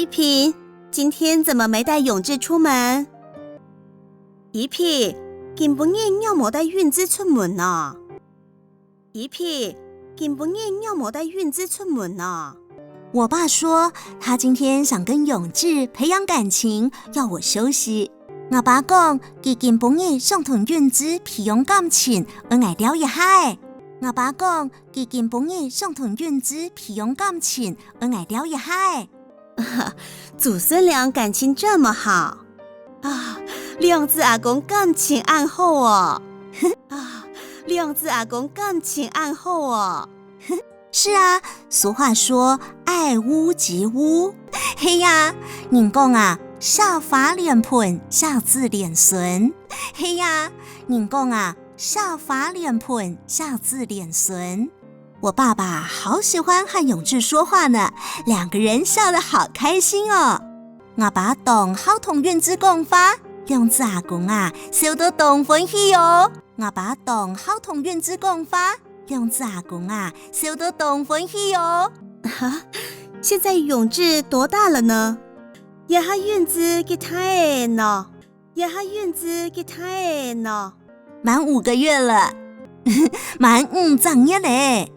依萍，今天怎么没带永志出门？依萍，今晡日你有冇带运子出门呢？依萍，今晡日你有冇带运子出门呢？我爸说他今天想跟永志培养感情，要我休息。我爸讲他今晡日想同允子培养感情，我爱聊一下。我爸讲他今晡日想同允子培养感情，我爱聊一下。祖孙俩感情这么好啊！亮子阿公感情暗厚哦。啊，亮子阿公感情暗厚哦。是啊，俗话说爱屋及乌。嘿呀，人讲啊，少发脸盆，少子脸孙。嘿呀，人讲啊，少发脸盆，少子脸孙。我爸爸好喜欢和永志说话呢，两个人笑得好开心哦。我爸懂好同允子讲话，亮子阿公啊，笑得懂欢喜哦。我爸懂好同允子讲话。亮子阿公啊，笑得懂欢喜哦。现在永志多大了呢？也哈允子给他的呢，也哈允子给他的呢。满5个月了，满5长月嘞，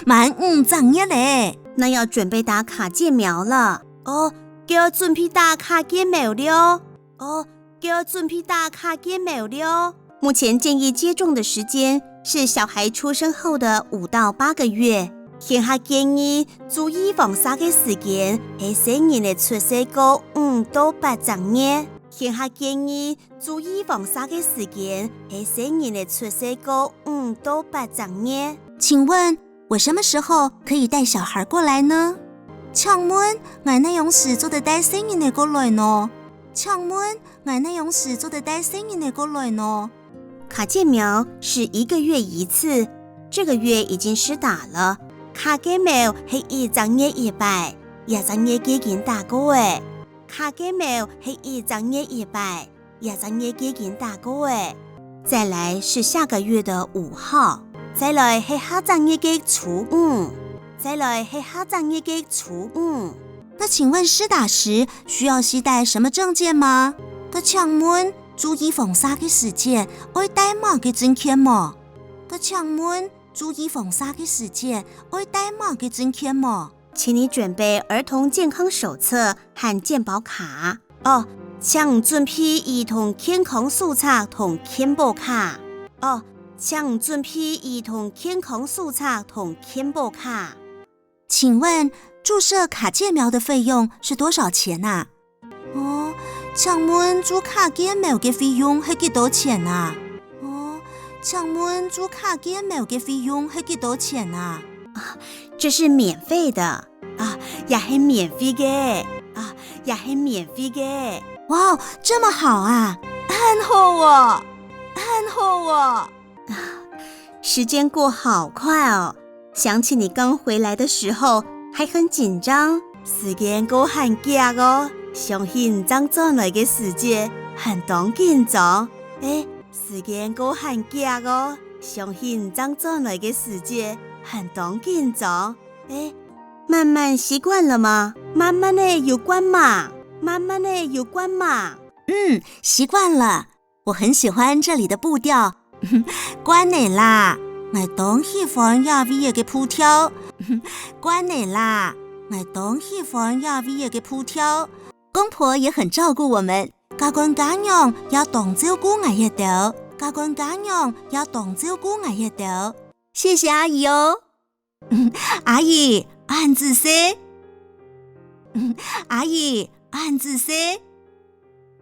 满5长月嘞。那要准备打卡介苗了哦，叫准备打卡介苗了哦，叫准备打卡介苗了。目前建议接种的时间是小孩出生后的5到8个月。现下建议注意防晒的时间是成人的出生后5到8长月。现下建议注意防晒的时间是成人的出生后5到8长月。请问我什么时候可以带小孩过来呢？请问我那样时做得带成人的过来呢？请问我那样时做得带成人的过来呢？卡介苗是1个月1次，这个月已经施打了。卡介苗是1长月1擺，2長月已經打過誒。卡介苗是1長月1擺，2長月已經打過誒。再來是下個月的5號，再來是下長月的初5，再來是下長月的初5。那請問施打時需要攜帶什麼證件嗎？個請問注意防曬的時間會帶乜嘅證件嗎？個請問注意防曬的時間會帶乜嘅證件嗎？請你準備兒童健康手冊和健保卡哦，請準備兒童健康手冊同健保卡哦，請準備兒童健康手冊同健保卡。請問注射卡介苗的費用是多少錢啊？哦，請問注卡介苗嘅費用係幾多錢啊？哦，請問注卡介苗嘅費用係幾多錢啊？這是免費的啊，也係免費嘅啊，也係免費嘅。哇，這麼好啊，很好哦，很好哦。時間過好快哦，想起你剛回來的時候還很緊張，時間過很急哦，想緊張轉來嘅時間很當緊張，時間過很急哦，想緊張轉來嘅時間很當緊張，慢慢習慣了嗎？慢慢的有關嘛，慢慢的有關嘛。習慣了，我很喜歡這裡的步調。關你啦，我當喜歡亞威嘅步調。關你啦，我當喜歡亞威嘅步調。公婆也很照顧我們，家官家娘也當照顧我一條，家官家娘也當照顧我一條。謝謝阿姨哦。阿姨，俺自私。阿姨，俺自私。